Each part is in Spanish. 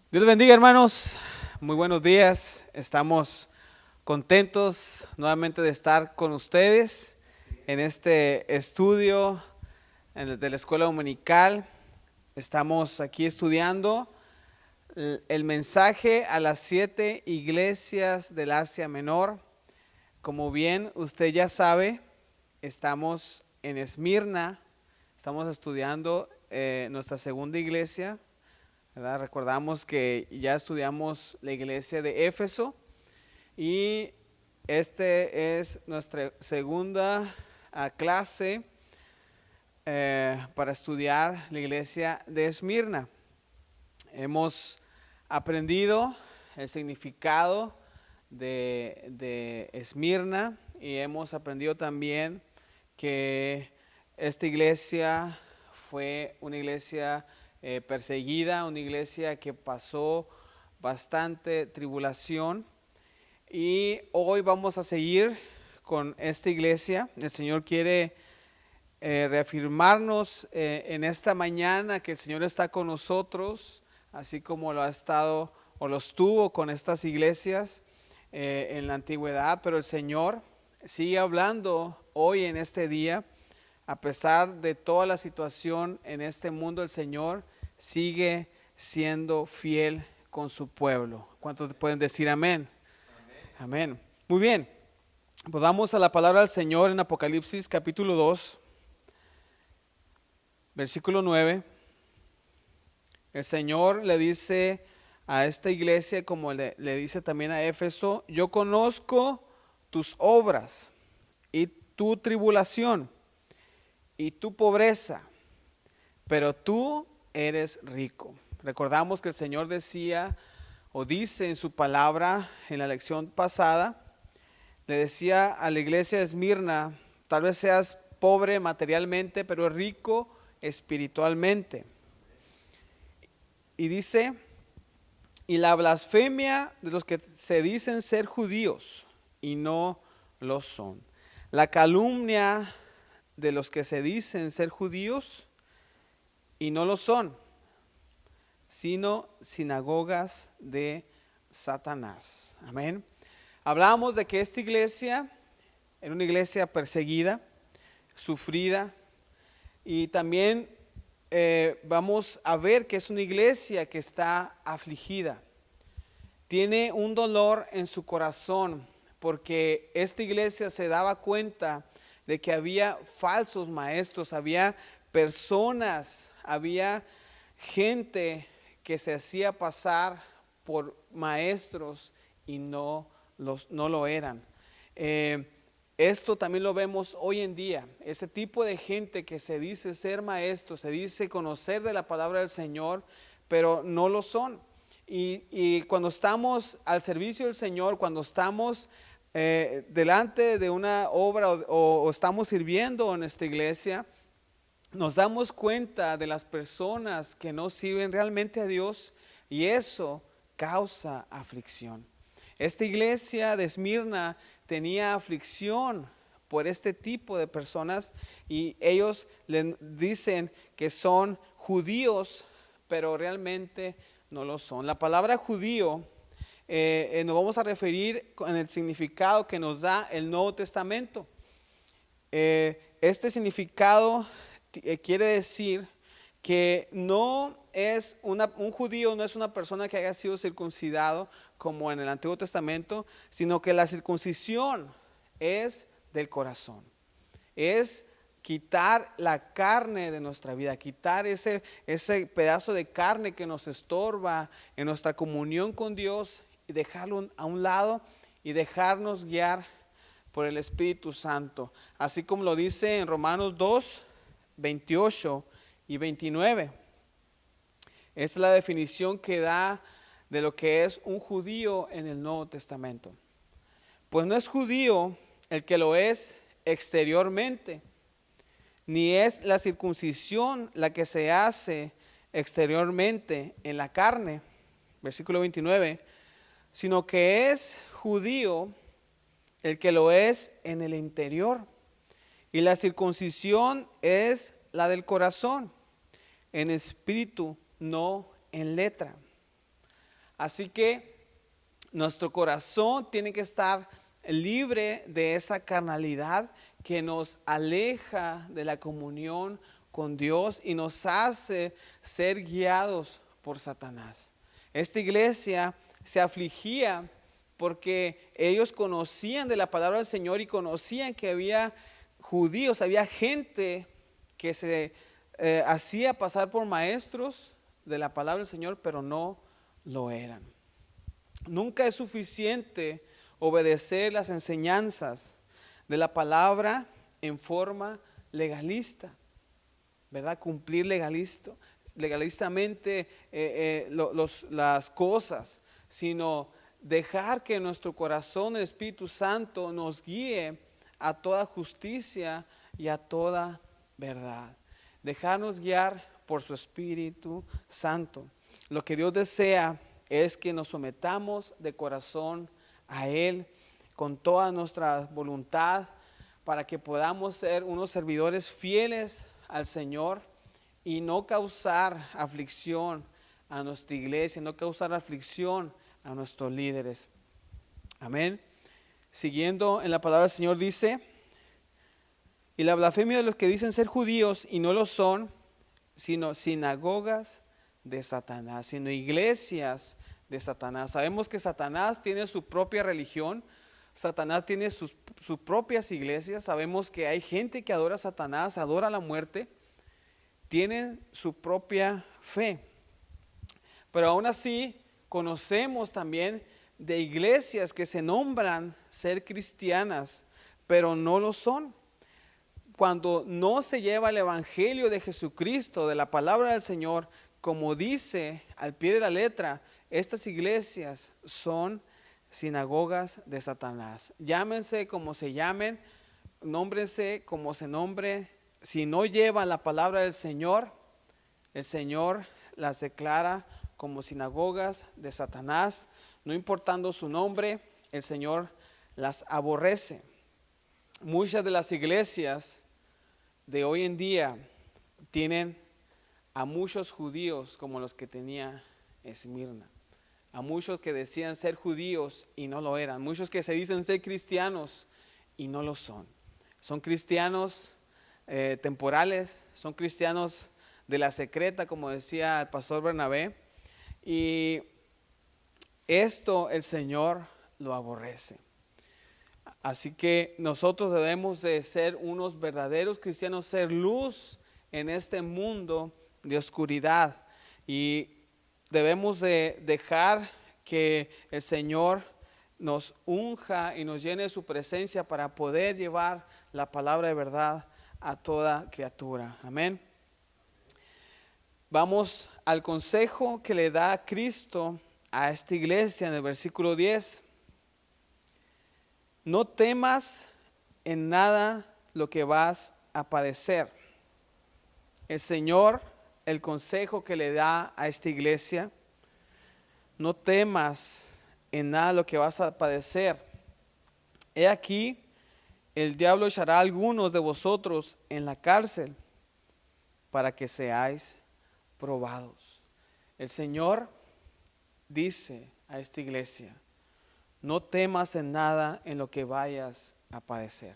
Dios les bendiga, hermanos. Muy buenos días. Estamos contentos nuevamente de estar con ustedes en este estudio de la escuela dominical. Estamos aquí estudiando el mensaje a las 7 iglesias del Asia Menor. Como bien usted ya sabe, estamos en Esmirna. Estamos estudiando nuestra segunda iglesia, ¿verdad? Recordamos que ya estudiamos la iglesia de Éfeso y este es nuestra segunda clase para estudiar la iglesia de Esmirna. Hemos aprendido el significado de Esmirna y hemos aprendido también que esta iglesia fue una iglesia perseguida, una iglesia que pasó bastante tribulación, y hoy vamos a seguir con esta iglesia. El Señor quiere reafirmarnos en esta mañana que el Señor está con nosotros, así como lo ha estado o lo estuvo con estas iglesias en la antigüedad, pero el Señor sigue hablando hoy en este día. A pesar de toda la situación en este mundo, el Señor sigue siendo fiel con su pueblo. ¿Cuántos pueden decir amén? Amén. Muy bien, pues vamos a la palabra del Señor en Apocalipsis capítulo 2, versículo 9. El Señor le dice a esta iglesia, como le dice también a Éfeso: yo conozco tus obras y tu tribulación y tu pobreza, pero tú eres rico. Recordamos que el Señor decía o dice en su palabra en la lección pasada, le decía a la iglesia de Esmirna: tal vez seas pobre materialmente, pero rico espiritualmente. Y dice: y la blasfemia de los que se dicen ser judíos y no lo son, la calumnia de los que se dicen ser judíos y no lo son, sino sinagogas de Satanás. Amén. Hablamos de que esta iglesia era una iglesia perseguida, sufrida, y también vamos a ver que es una iglesia que está afligida. Tiene un dolor en su corazón porque esta iglesia se daba cuenta de que había falsos maestros, había personas, había gente que se hacía pasar por maestros y no lo eran. Esto también lo vemos hoy en día, ese tipo de gente que se dice ser maestro, se dice conocer de la palabra del Señor, pero no lo son. Y cuando estamos al servicio del Señor, cuando estamos delante de una obra o estamos sirviendo en esta iglesia, nos damos cuenta de las personas que no sirven realmente a Dios, y eso causa aflicción. Esta iglesia de Esmirna tenía aflicción por este tipo de personas, y ellos le dicen que son judíos, pero realmente no lo son. La palabra judío nos vamos a referir en el significado que nos da el Nuevo Testamento. Este significado quiere decir que no es un judío no es una persona que haya sido circuncidado como en el Antiguo Testamento, sino que la circuncisión es del corazón. Es quitar la carne de nuestra vida, quitar ese pedazo de carne que nos estorba en nuestra comunión con Dios, y dejarlo a un lado y dejarnos guiar por el Espíritu Santo, así como lo dice en Romanos 2, 28 y 29. Esta es la definición que da de lo que es un judío en el Nuevo Testamento. Pues no es judío el que lo es exteriormente, ni es la circuncisión la que se hace exteriormente en la carne, versículo 29, sino que es judío el que lo es en el interior. Y la circuncisión es la del corazón, en espíritu, no en letra. Así que nuestro corazón tiene que estar libre de esa carnalidad que nos aleja de la comunión con Dios y nos hace ser guiados por Satanás. Esta iglesia se afligía porque ellos conocían de la palabra del Señor y conocían que había judíos, había gente que se hacía pasar por maestros de la palabra del Señor, pero no lo eran. Nunca es suficiente obedecer las enseñanzas de la palabra en forma legalista, ¿verdad? Cumplir legalistamente las cosas, sino dejar que nuestro corazón, el Espíritu Santo, nos guíe a toda justicia y a toda verdad. Dejarnos guiar por su Espíritu Santo. Lo que Dios desea es que nos sometamos de corazón a Él con toda nuestra voluntad para que podamos ser unos servidores fieles al Señor y no causar aflicción a nuestra iglesia, no causar aflicción a nuestros líderes. Amén. Siguiendo en la palabra del Señor dice: y la blasfemia de los que dicen ser judíos y no lo son, sino sinagogas de Satanás, sino iglesias de Satanás. Sabemos que Satanás tiene su propia religión, Satanás tiene sus propias iglesias. Sabemos que hay gente que adora a Satanás, adora la muerte, tienen su propia fe. Pero aún así conocemos también de iglesias que se nombran ser cristianas, pero no lo son. Cuando no se lleva el evangelio de Jesucristo, de la palabra del Señor, como dice al pie de la letra, estas iglesias son sinagogas de Satanás. Llámense como se llamen, nómbrense como se nombre. Si no llevan la palabra del Señor, el Señor las declara como sinagogas de Satanás. No importando su nombre, el Señor las aborrece. Muchas de las iglesias de hoy en día tienen a muchos judíos como los que tenía Esmirna, a muchos que decían ser judíos y no lo eran, muchos que se dicen ser cristianos y no lo son. Son cristianos temporales, son cristianos de la secreta, como decía el pastor Bernabé, y esto el Señor lo aborrece. Así que nosotros debemos de ser unos verdaderos cristianos, ser luz en este mundo de oscuridad, y debemos de dejar que el Señor nos unja y nos llene de su presencia para poder llevar la palabra de verdad a toda criatura. Amén. Vamos al consejo que le da Cristo a esta iglesia en el versículo 10. No temas en nada lo que vas a padecer. El Señor, el consejo que le da a esta iglesia: no temas en nada lo que vas a padecer. He aquí, el diablo echará a algunos de vosotros en la cárcel para que seáis probados. El Señor dice a esta iglesia: no temas en nada en lo que vayas a padecer.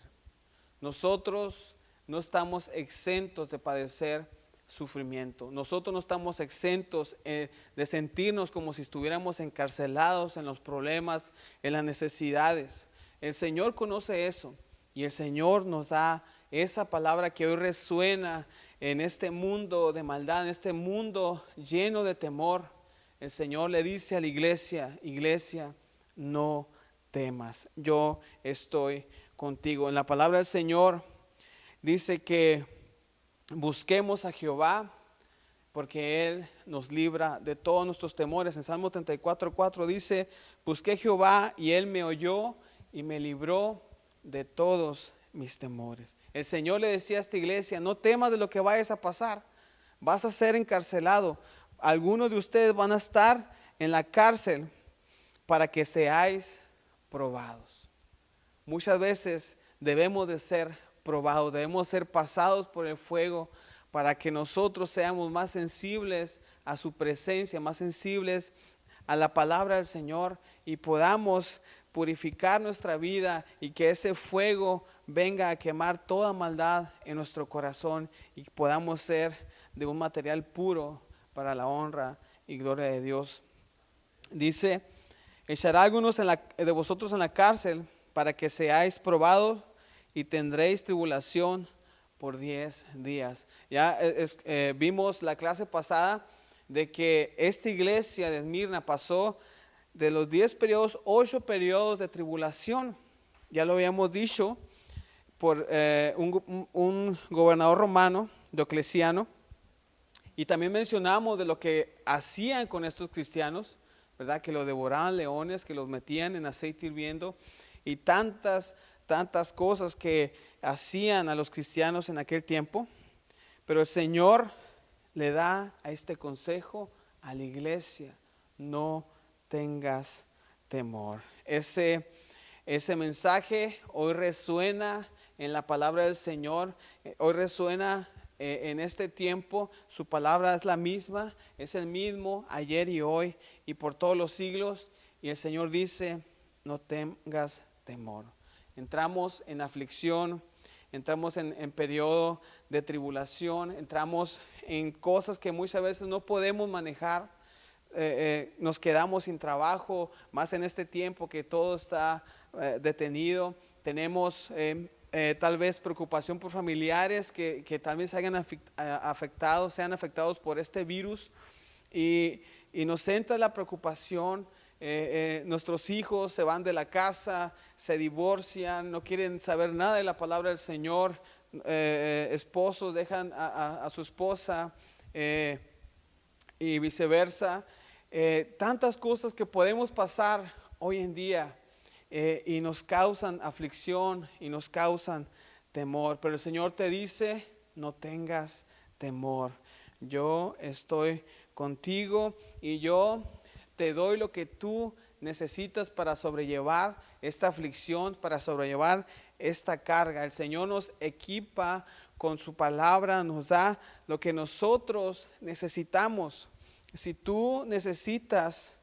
Nosotros no estamos exentos de padecer sufrimiento. Nosotros no estamos exentos de sentirnos como si estuviéramos encarcelados en los problemas, en las necesidades. El Señor conoce eso, y el Señor nos da esa palabra que hoy resuena en este mundo de maldad, en este mundo lleno de temor. El Señor le dice a la iglesia: iglesia, no temas, yo estoy contigo. En la palabra del Señor dice que busquemos a Jehová porque Él nos libra de todos nuestros temores. En Salmo 34:4 dice: busqué a Jehová y Él me oyó y me libró de todos mis temores. El Señor le decía a esta iglesia: no temas de lo que vayas a pasar, vas a ser encarcelado. Algunos de ustedes van a estar en la cárcel para que seáis probados. Muchas veces debemos de ser probados, debemos ser pasados por el fuego para que nosotros seamos más sensibles a su presencia, más sensibles a la palabra del Señor y podamos purificar nuestra vida y que ese fuego venga a quemar toda maldad en nuestro corazón y podamos ser de un material puro para la honra y gloria de Dios. Dice, echará algunos de vosotros en la cárcel para que seáis probados y tendréis tribulación por 10 días. Ya vimos la clase pasada de que esta iglesia de Esmirna pasó de los 10 periodos, 8 periodos de tribulación. Ya lo habíamos dicho por un gobernador romano, Diocleciano. Y también mencionamos de lo que hacían con estos cristianos, ¿verdad? Que los devoraban leones, que los metían en aceite hirviendo y tantas cosas que hacían a los cristianos en aquel tiempo. Pero el Señor le da a este consejo a la iglesia: no tengas temor. Ese mensaje hoy resuena en la palabra del Señor, hoy resuena en este tiempo. Su palabra es la misma, es el mismo ayer y hoy y por todos los siglos. Y el Señor dice: no tengas temor. Entramos en aflicción, entramos en periodo de tribulación, entramos en cosas que muchas veces no podemos manejar. Nos quedamos sin trabajo, más en este tiempo que todo está detenido. Tenemos tal vez preocupación por familiares que tal vez sean afectados por este virus, y nos entra la preocupación. Nuestros hijos se van de la casa, se divorcian, no quieren saber nada de la palabra del Señor. Esposos dejan a su esposa y viceversa. Tantas cosas que podemos pasar hoy en día y nos causan aflicción y nos causan temor. Pero el Señor te dice: no tengas temor, yo estoy contigo y yo te doy lo que tú necesitas para sobrellevar esta aflicción, para sobrellevar esta carga. El Señor nos equipa con su palabra, nos da lo que nosotros necesitamos. Si tú necesitas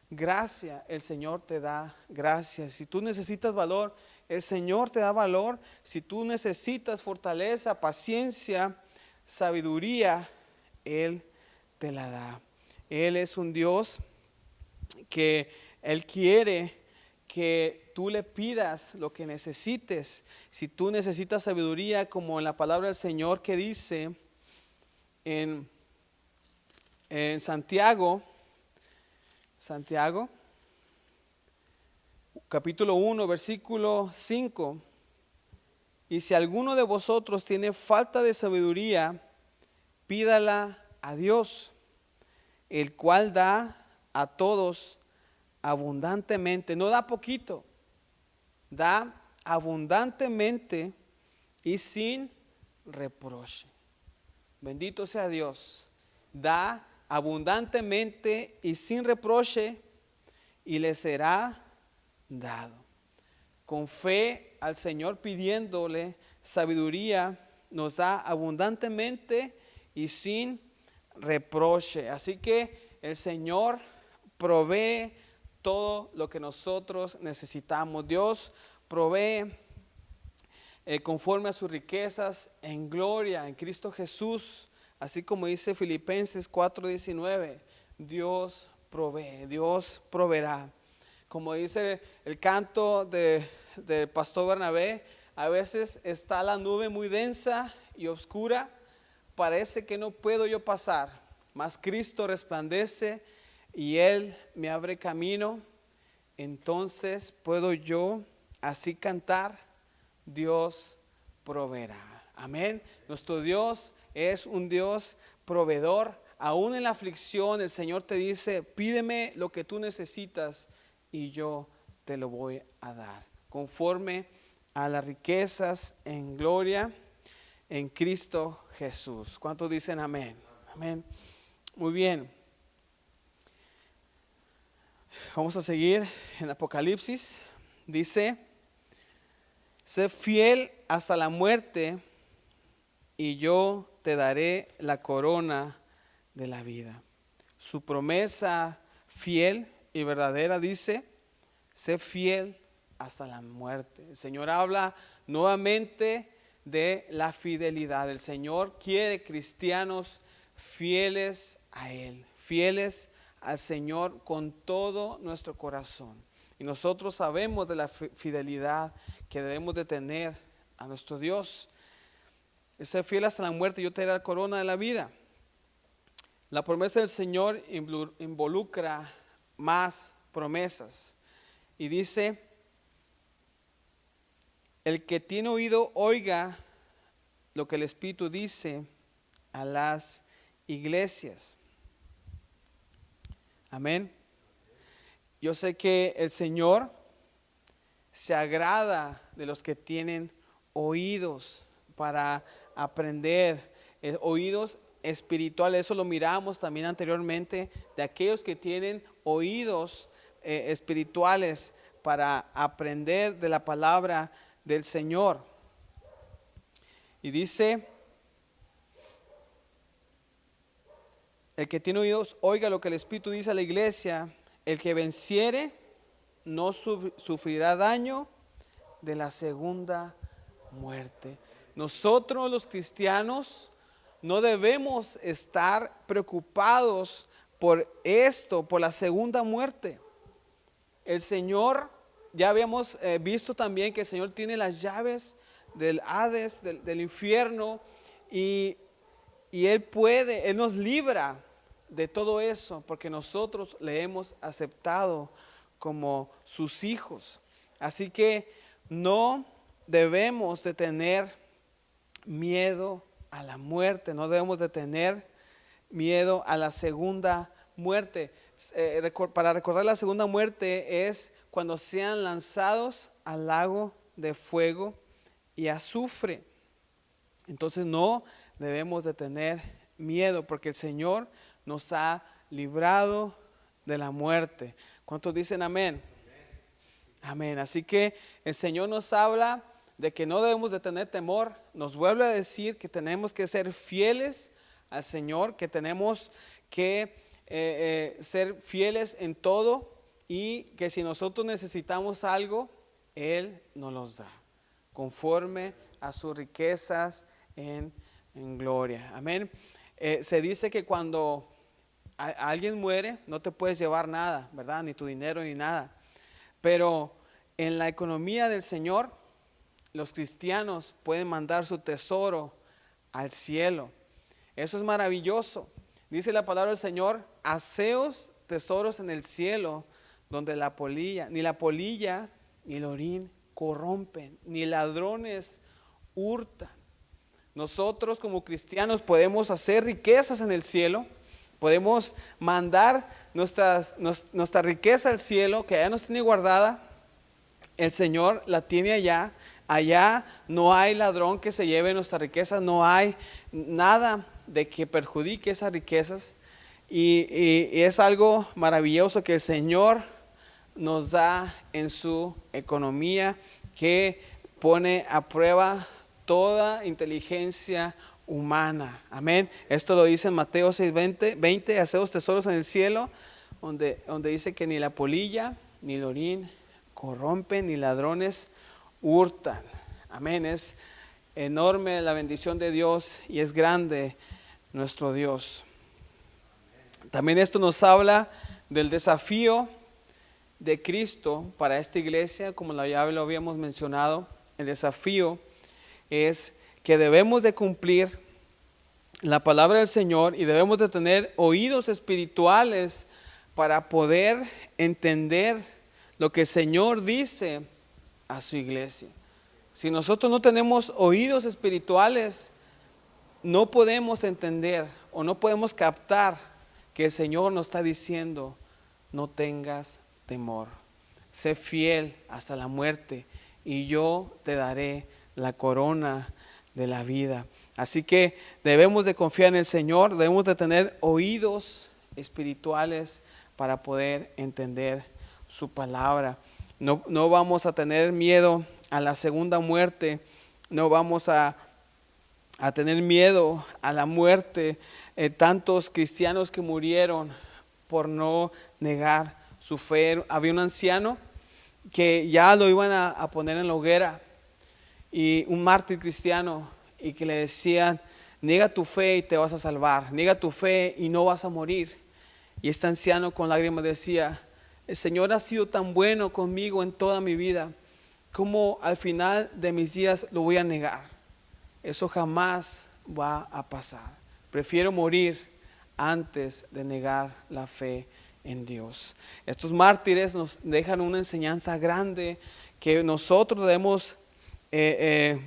gracia, el Señor te da gracia. Si tú necesitas valor, el Señor te da valor. Si tú necesitas fortaleza, paciencia, sabiduría, Él te la da. Él es un Dios que Él quiere que tú le pidas lo que necesites. Si tú necesitas sabiduría, como en la palabra del Señor que dice en Santiago, capítulo 1, versículo 5. Y si alguno de vosotros tiene falta de sabiduría, pídala a Dios, el cual da a todos abundantemente. No da poquito, da abundantemente y sin reproche. Bendito sea Dios. Da abundantemente y sin reproche, y le será dado. Con fe al Señor pidiéndole sabiduría, nos da abundantemente y sin reproche. Así que el Señor provee todo lo que nosotros necesitamos. Dios provee conforme a sus riquezas en gloria en Cristo Jesús. Así como dice Filipenses 4:19, Dios provee, Dios proveerá. Como dice el canto del pastor Bernabé, a veces está la nube muy densa y oscura, parece que no puedo yo pasar, mas Cristo resplandece y Él me abre camino. Entonces puedo yo así cantar: Dios proveerá. Amén. Nuestro Dios es un Dios proveedor. Aún en la aflicción, el Señor te dice: pídeme lo que tú necesitas y yo te lo voy a dar, conforme a las riquezas en gloria en Cristo Jesús. ¿Cuántos dicen amén? Amén. Muy bien. Vamos a seguir en Apocalipsis. Dice: sé fiel hasta la muerte y yo te daré la corona de la vida. Su promesa fiel y verdadera, dice, sé fiel hasta la muerte. El Señor habla nuevamente de la fidelidad. El Señor quiere cristianos fieles a Él, fieles al Señor con todo nuestro corazón. Y nosotros sabemos de la fidelidad que debemos de tener a nuestro Dios. Ser fiel hasta la muerte, yo te daré la corona de la vida. La promesa del Señor involucra más promesas. Y dice, el que tiene oído, oiga lo que el Espíritu dice a las iglesias. Amén. Yo sé que el Señor se agrada de los que tienen oídos para aprender, oídos espirituales. Eso lo miramos también anteriormente, de aquellos que tienen oídos espirituales para aprender de la palabra del Señor. Y dice, el que tiene oídos, oiga lo que el Espíritu dice a la iglesia. El que venciere no sufrirá daño de la segunda muerte. Nosotros los cristianos no debemos estar preocupados por esto, por la segunda muerte. El Señor, ya habíamos visto también que el Señor tiene las llaves del Hades, del infierno, y Él nos libra de todo eso, porque nosotros le hemos aceptado como sus hijos. Así que no debemos de tener miedo a la muerte, no debemos de tener miedo a la segunda muerte. Para recordar la segunda muerte es cuando sean lanzados al lago de fuego y azufre. Entonces no debemos de tener miedo, porque el Señor nos ha librado de la muerte. ¿Cuántos dicen amén? Amén. Así que el Señor nos habla de que no debemos de tener temor. Nos vuelve a decir que tenemos que ser fieles al Señor, que tenemos que ser fieles en todo, y que si nosotros necesitamos algo, Él nos los da, conforme a sus riquezas en gloria. Amén. Se dice que cuando alguien muere, no te puedes llevar nada, ¿verdad? Ni tu dinero ni nada. Pero en la economía del Señor, los cristianos pueden mandar su tesoro al cielo. Eso es maravilloso. Dice la palabra del Señor, haceos tesoros en el cielo, donde ni la polilla ni el orín corrompen, ni ladrones hurtan. Nosotros como cristianos podemos hacer riquezas en el cielo, podemos mandar nuestra riqueza al cielo, que allá nos tiene guardada. El Señor la tiene allá. Allá no hay ladrón que se lleve nuestras riquezas, no hay nada de que perjudique esas riquezas. Y es algo maravilloso que el Señor nos da en su economía, que pone a prueba toda inteligencia humana. Amén. Esto lo dice en Mateo 6:20, haceos tesoros en el cielo, donde dice que ni la polilla ni el orín corrompen, ni ladrones hurtan. Amén. Es enorme la bendición de Dios y es grande nuestro Dios. También esto nos habla del desafío de Cristo para esta iglesia, como ya lo habíamos mencionado. El desafío es que debemos de cumplir la palabra del Señor y debemos de tener oídos espirituales para poder entender lo que el Señor dice a su iglesia. Si nosotros no tenemos oídos espirituales, no podemos entender o no podemos captar que el Señor nos está diciendo: no tengas temor, sé fiel hasta la muerte y yo te daré la corona de la vida. Así que debemos de confiar en el Señor, debemos de tener oídos espirituales para poder entender su palabra. No vamos a tener miedo a la segunda muerte, no vamos a tener miedo a la muerte. Tantos cristianos que murieron por no negar su fe. Había un anciano que ya lo iban a poner en la hoguera, y un mártir cristiano, y que le decían: niega tu fe y te vas a salvar, niega tu fe y no vas a morir. Y este anciano con lágrimas decía: el Señor ha sido tan bueno conmigo en toda mi vida, ¿cómo al final de mis días lo voy a negar? Eso jamás va a pasar. Prefiero morir antes de negar la fe en Dios. Estos mártires nos dejan una enseñanza grande que nosotros debemos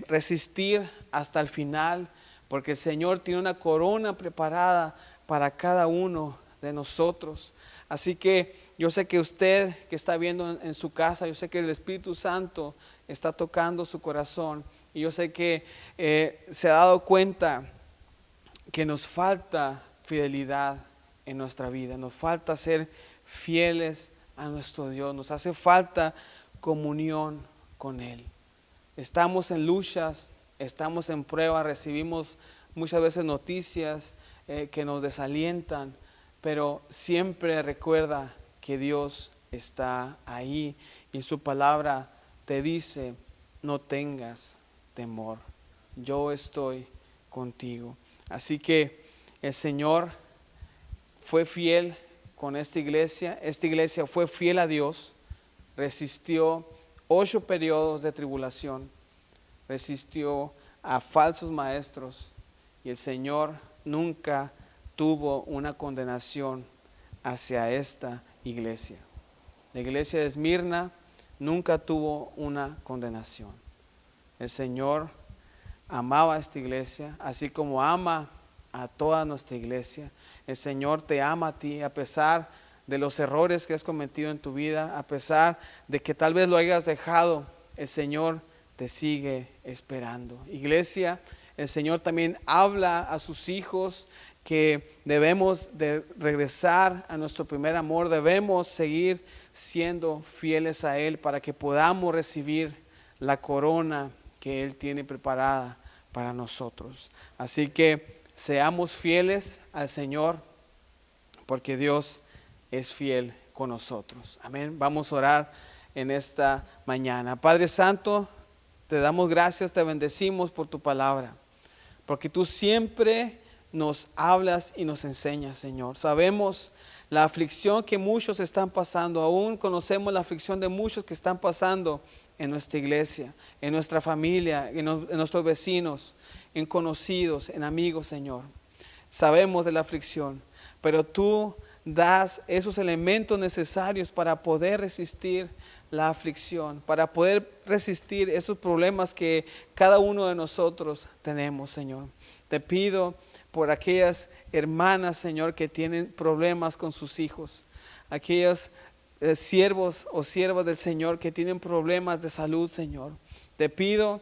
resistir hasta el final, porque el Señor tiene una corona preparada para cada uno de nosotros. Así que yo sé que usted que está viendo en su casa, yo sé que el Espíritu Santo está tocando su corazón, y yo sé que se ha dado cuenta que nos falta fidelidad en nuestra vida, nos falta ser fieles a nuestro Dios, nos hace falta comunión con Él. Estamos en luchas, estamos en pruebas, recibimos muchas veces noticias que nos desalientan, pero siempre recuerda que Dios está ahí, y su palabra te dice: no tengas temor, yo estoy contigo. Así que el Señor fue fiel con esta iglesia fue fiel a Dios, resistió 8 periodos de tribulación, resistió a falsos maestros, y el Señor nunca tuvo una condenación hacia esta iglesia. La iglesia de Esmirna nunca tuvo una condenación. El Señor amaba a esta iglesia, así como ama a toda nuestra iglesia. El Señor te ama a ti, a pesar de los errores que has cometido en tu vida, a pesar de que tal vez lo hayas dejado. El Señor te sigue esperando. Iglesia, el Señor también habla a sus hijos que debemos de regresar a nuestro primer amor, debemos seguir siendo fieles a Él para que podamos recibir la corona que Él tiene preparada para nosotros. Así que seamos fieles al Señor, porque Dios es fiel con nosotros. Amén. Vamos a orar en esta mañana. Padre Santo, te damos gracias, te bendecimos por tu palabra, porque tú siempre nos hablas y nos enseñas, Señor. Sabemos la aflicción que muchos están pasando, aún conocemos la aflicción de muchos que están pasando en nuestra iglesia, en nuestra familia, en nuestros vecinos, en conocidos, en amigos, Señor. Sabemos de la aflicción, pero tú das esos elementos necesarios para poder resistir la aflicción, para poder resistir esos problemas que cada uno de nosotros tenemos, Señor. Te pido por aquellas hermanas, Señor, que tienen problemas con sus hijos, aquellos siervos o siervas del Señor que tienen problemas de salud, Señor. Te pido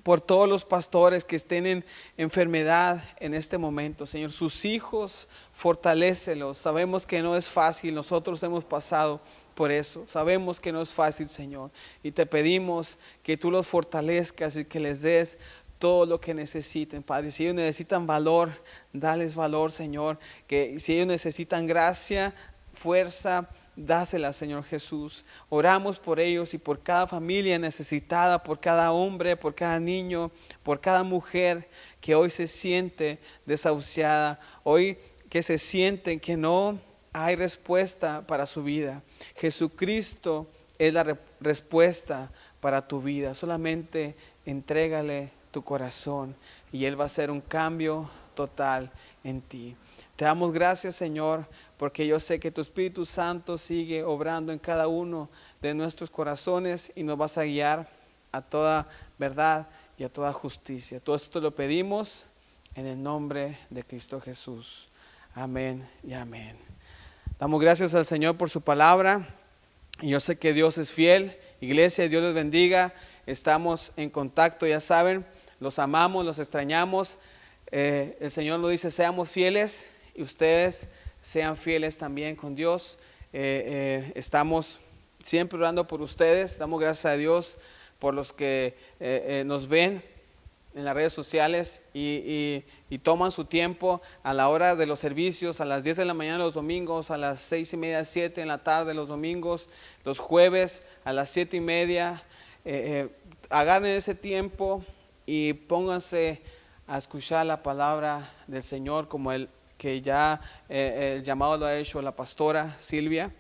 por todos los pastores que estén en enfermedad en este momento, Señor. Sus hijos, fortalécelos. Sabemos que no es fácil, nosotros hemos pasado por eso. Sabemos que no es fácil, Señor. Y te pedimos que tú los fortalezcas y que les des todo lo que necesiten, Padre. Si ellos necesitan valor, dales valor, Señor. Que si ellos necesitan gracia, fuerza, dásela, Señor Jesús. Oramos por ellos y por cada familia necesitada, por cada hombre, por cada niño, por cada mujer que hoy se siente desahuciada, hoy que se sienten que no hay respuesta para su vida. Jesucristo es la respuesta para tu vida. Solamente entrégale tu corazón y Él va a hacer un cambio total en ti. Te damos gracias, Señor, porque yo sé que tu Espíritu Santo sigue obrando en cada uno de nuestros corazones y nos vas a guiar a toda verdad y a toda justicia. Todo esto te lo pedimos en el nombre de Cristo Jesús. Amén y amén. Damos gracias al Señor por su palabra, y yo sé que Dios es fiel. Iglesia, Dios les bendiga. Estamos en contacto, ya saben, los amamos, los extrañamos. El Señor nos dice: seamos fieles, y ustedes sean fieles también con Dios. Estamos siempre orando por ustedes. Damos gracias a Dios por los que nos ven en las redes sociales y toman su tiempo a la hora de los servicios, a las 10 de la mañana los domingos, a las 6:30, 7 en la tarde los domingos, los jueves a las 7:30. Agarren ese tiempo y pónganse a escuchar la palabra del Señor, como el que ya el llamado lo ha hecho la pastora Silvia.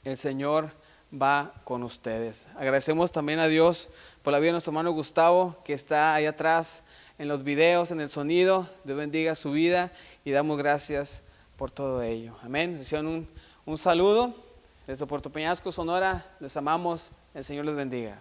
El Señor va con ustedes. Agradecemos también a Dios por la vida de nuestro hermano Gustavo, que está ahí atrás en los videos, en el sonido. Dios bendiga su vida y damos gracias por todo ello. Amén. Reciban un saludo desde Puerto Peñasco, Sonora. Les amamos. El Señor les bendiga.